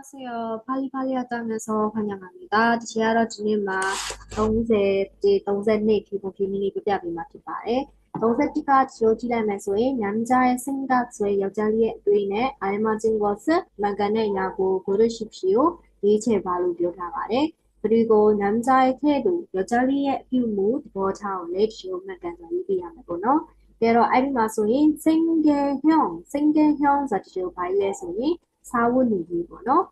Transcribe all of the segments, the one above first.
안녕하세요. 팔리팔리 하장에서 환영합니다. 지하로 진행마 동세 동생네 기본 비밀이 그대로 말해. 동생티가 지어지려면서의 남자의 생각과 여자의 의인에 알맞은 것을 막아내 야구 고르십시오. 이체 바로 biểu达말해. 그리고 남자의 태도, 여자의 유무, 더 차원의 지원을 가서 얘기하는 거너. 때로 알마소인 생계형 자체로 발레소니 사원이기 뭐노?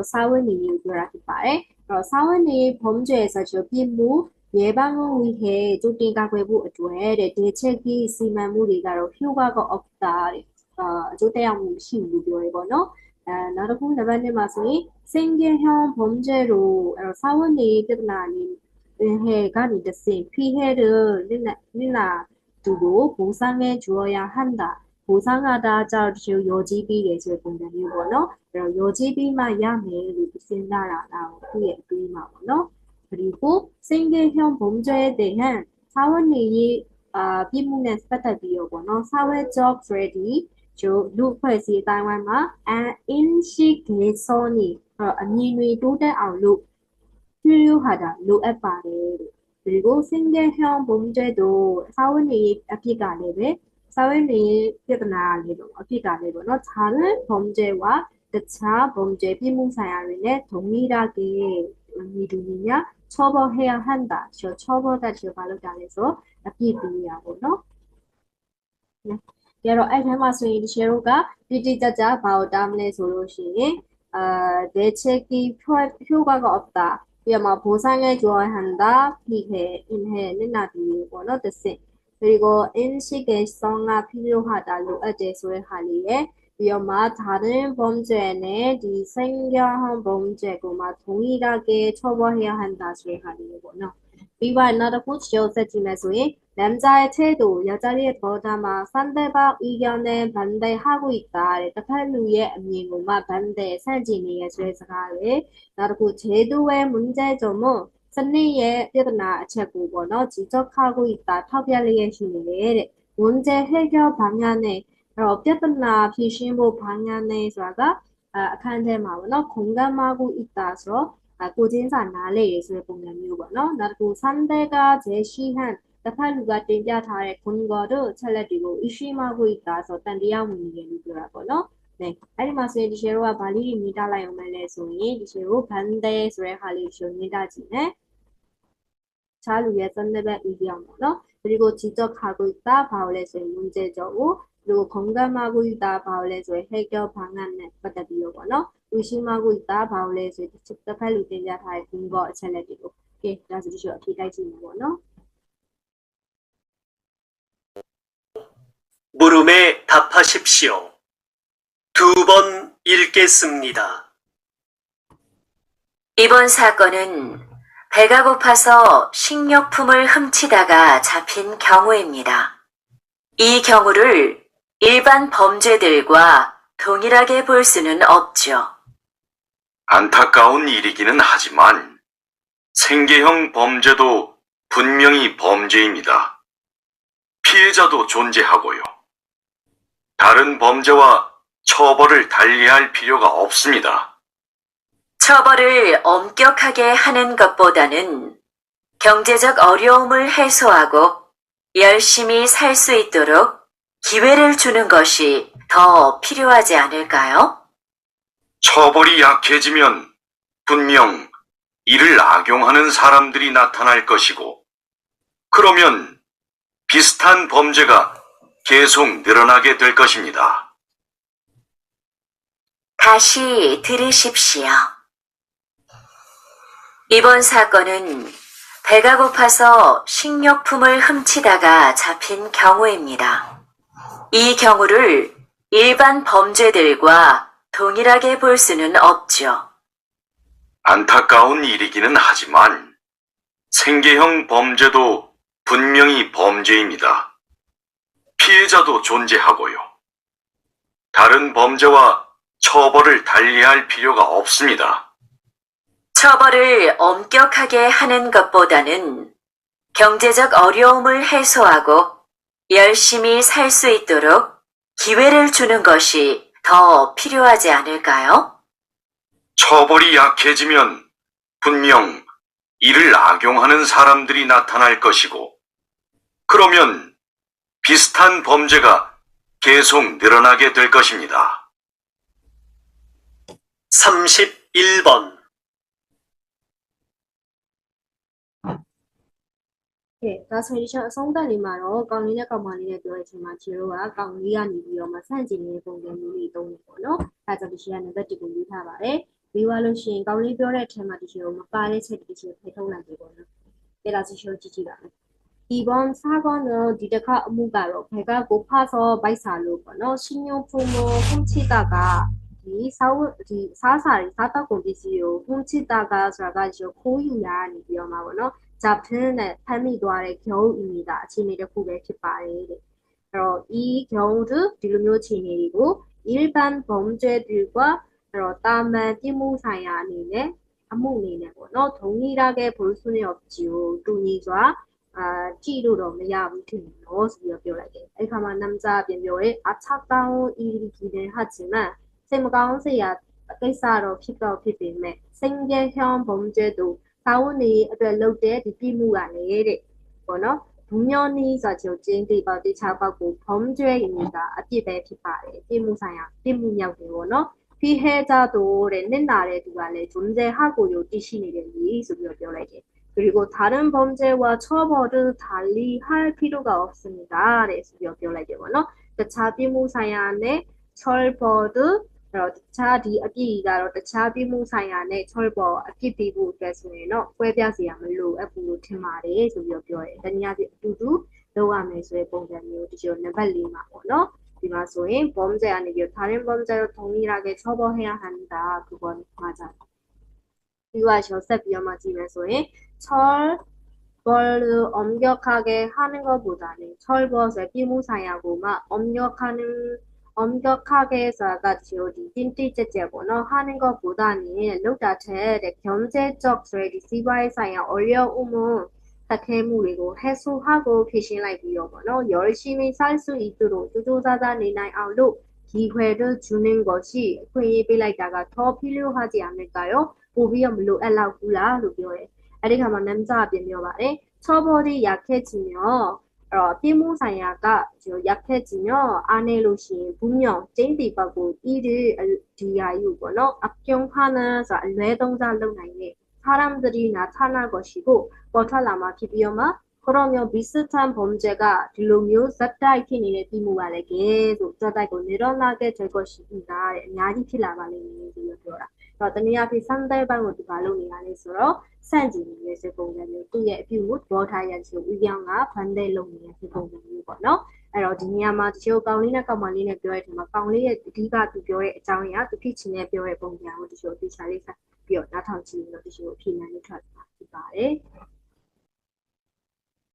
사원이 요라기 바래. 사원이 범죄에서 비무 예방을 위해 조기가 외부 어조에 대책이 심한 무리가로 효과가 없다. 조대양 시우도에 거노. 나도 나반네 마소이 생계형 범죄로 사원이 끝나니 해가 니듯이 피해를 니나 두고 보상해 주어야 한다. 보상하다 자주 요지비 예술 공간이 뭐노? 요지비만 야매를 쓴다라고 그의 의미하고요. 그리고 생계형 범죄에 대한 사원이 비문에 스타트비오고요. 사회적 프레디လူဖွဲ့စည်း တိုင်းဝမ်မှာ 인식 개선이အမြင်တွေ တိုးတက်အောင် 필요하다,လိုအပ်ပါတယ်. 그리고 생계형 범죄도 사원의 앞이가 되고 사회의 피해자들도 앞이가 되고 다른 범죄와 대차 범죄 비무사야인에 동일하게 이루느냐 처벌해야 한다. 처벌다 바로 당해서 앞이비하고요. 네. 여러 알테마스의 제로가 띠띠짜짜 바오담네 소로시에 대책이 효과가 없다. 그야마 보상해 줘야 한다. 피해 인해는 나비고는 뜻이. 그리고 인식개선이 필요하다. 로아제 소의 하리에 그야마 다른 범죄는 이 생겨한 범죄고마 동일하게 처벌해야 한다. 소의 하리고는. 이와 나도 지어서지면서의 남자의 태도, 여자의 보다마 상대방 의견에 반대하고 있다. 팔루의 의미고마 반대 살진이의 죄사가에 나도 제도의 문제점은 선의의 뛰어나 제고번호 지적하고 있다. 터비알리의 주의에 문제 해결 방향에 뛰어나 비신보 방향에서가 칸테마우너 공감하고 있다서 고진사 나래 예술 공연이고요. 나도 상대가 제시한 다팔루가တင်ပြထားတဲ့ 근거를 찰레디고 의심하고 있다서 딴디야 문제를 들어가고요. 네, 아리마스의 디셰로와 발리리 미달라요멜레 소니 디셰로 반대 소의 할리쇼 미다지네. 자루의 선대배 의견으로 그리고 지적하고 있다 바울레소의 문제적으로 그리고 공감하고 있다 바울레소의 해결 방안에 받아들여거나 의심하고 있다 바울레소의 직접 할 의견자 다의 근거 찰레디고 예, 그래서 디셰로 기다리시는 거no. 물음에 답하십시오. 2번 읽겠습니다. 이번 사건은 배가 고파서 식료품을 훔치다가 잡힌 경우입니다. 이 경우를 일반 범죄들과 동일하게 볼 수는 없죠. 안타까운 일이기는 하지만 생계형 범죄도 분명히 범죄입니다. 피해자도 존재하고요. 다른 범죄와 처벌을 달리할 필요가 없습니다. 처벌을 엄격하게 하는 것보다는 경제적 어려움을 해소하고 열심히 살 수 있도록 기회를 주는 것이 더 필요하지 않을까요? 처벌이 약해지면 분명 이를 악용하는 사람들이 나타날 것이고, 그러면 비슷한 범죄가 계속 늘어나게 될 것입니다. 다시 들으십시오. 이번 사건은 배가 고파서 식료품을 훔치다가 잡힌 경우입니다. 이 경우를 일반 범죄들과 동일하게 볼 수는 없죠. 안타까운 일이기는 하지만 생계형 범죄도 분명히 범죄입니다. 피해자도 존재하고요. 다른 범죄와 처벌을 달리할 필요가 없습니다. 처벌을 엄격하게 하는 것보다는 경제적 어려움을 해소하고 열심히 살 수 있도록 기회를 주는 것이 더 필요하지 않을까요? 처벌이 약해지면 분명 이를 악용하는 사람들이 나타날 것이고, 그러면 비슷한 범죄가 계속 늘어나게 될 것입니다. 31번. ကဲဒါဆိုရင်ဒီချက်အဆုံးသတ်လေးမှာတော့ကောင်လေးနဲ့ကောင်မလေးနဲ့ပြောတဲ့အချိန်မှာဒီလိုကကောင်လေးကနေပြီးတော့မှဆန့်ကျင်နေတဲ့ပုံစံမျိုးလေးသုံးနေပေါ့နော်အဲဒါကြောင့်ဒီချက်ကနံပါတ်1ကိုရေးထားပါတယ်ပြီးသွားလို့ရှိရင်ကောင်လေးပြောတဲ့အထက်မှာဒီချက်ကိုမပါတဲ့ချက်ဒီချက်ဖယ်ထုတ်လိုက်ပြီပေါ့နော်ကဲဒါဆိုရှင်ကြည့်ကြည့်ပါမယ် 이번 사건은 디데카 업무가로 배가 고파서 발사로 번호 신용품을 훔치다가 사살이 사다공기지요 훔치다가 저가지고 고유야니 위험하거나 잡히는 판미도아의 경우입니다. 진리를 구별 뒷발에 이 경우도 딜묘 진리고 일반 범죄들과 다만 피무사야니네 안목니네 번호 동일하게 볼 수는 없지요. 눈이과 ကြည့်လို့တော့မရဘူးထင်တယ်နော်ဆိုပြီးတော့ပြောလိုက်တယ်အဲ့ခါမှာနမ်ဇာပြန်ပြောတယ်အချက်တောင်းအီဒီကီတဲ့ဟာချင်မစိတ်မကောင်းစရာကိစ္စတော့ဖြစ်တော့ဖြစ်ပေမဲ့စိတ်ကြဲချောင်းဘုံကျဲတို့သာဝန်နေအတွက်လုပ်တဲ့ဒီပြမှုကလည်းတဲ့ပေါ့နော်ဘုံညောနီးဆိုချိုကျင်းတိပေါ့တိချောက်ပေါက်ကိုဘုံကျဲနေတာအပြစ်ပဲဖြစ်ပါတယ်ပြမှုဆိုင်ရာပြမှုမြောက်တယ်ပေါ့နော်ဖိဟဲကြတော့တဲ့နစ်နာတဲ့သူကလည်း존재하고 요တရှိနေတယ်လीဆိုပြီးတော့ပြောလိုက်တယ် 그리고 다른 범죄와 처벌을 달리 할 필요가 없습니다. 그래서ပြောလိုက်တယ်ပေါ့နော်တခြားပြမှုဆိုင်ရာနဲ့ 처벌도 တခြားဒီအပြစ်ကတော့တခြားပြမှုဆိုင်ရာနဲ့ 처벌အပြစ်ပေးဖို့အတွက်ဆိုရင်တော့ကွဲပြားစရာမလိုအပ်ဘူးလို့ထင်ပါတယ်ဆိုပြီးတော့ပြောတယ်။တနည်းအားဖြင့်အတူတူလုပ်ရမယ်ဆိုတဲ့ပုံစံမျိုးဒီလိုနံပါတ်၄မှာပေါ့နော်ဒီမှာဆိုရင် 범죄 아니고 다른 범죄로 동일하게 처벌해야 한다. 그건 맞아요. 이와서 ဆက်ပြီးတော့မှကြည့်မယ်ဆိုရင် 철벌을 엄격하게 하는 것보다는 철벌의 피무사야고만 엄격하게 해서가 지오디 찐띠째째고는 하는 것보다는 룩다체의 경제적 시바의 사야 어려움은 사태물이고 해소하고 계신라이비요고는 열심히 살 수 있도록 조조사다니나이아로 기회를 주는 것이 흔히 빌라이다가 더 필요하지 않을까요? 보비엄 로엘라구라 로비오에 아리가만 남자 변명하래 처벌이 약해지면 피무사야가 약해지면 아내로시 분명 쟁디바고 이를 디아유거나 악용하는 뇌동자로 나이네 사람들이 나타날 것이고 버탈라마 비비어마 그러면 비슷한 범죄가 딜로뮤 섭다이키니의 비무발에 계속 쩌다이고 늘어나게 될 것입니다. 냐디 필라발리니 비어라. တနည်းအားဖြင့်စမ်းသပ်ပိုင်းကိုဒီပါလို့နေရလဲဆိုတော့စန့်ကျင်နေတဲ့စပုံစံမျိုးသူ့ရဲ့အပြုကိုသဘောထားရခြင်းဦးပြောင်းကဖန်တဲ့လုပ်နေတဲ့စပုံစံမျိုးပေါ့နော်အဲ့တော့ဒီနေရာမှာတချို့ကောင်လေးနဲ့ကောင်မလေးနဲ့ပြောရတဲ့ဒီမှာကောင်လေးရဲ့အဓိကသူပြောတဲ့အကြောင်းအရာသူဖြစ်ချင်တဲ့ပြောတဲ့ပုံစံကိုတချို့သိချာလေးဆက်ပြီးတော့နားထောင်ကြည့်လို့တချို့ဖြေနိုင်လို့ထွက်ပါဖြစ်ပါတယ်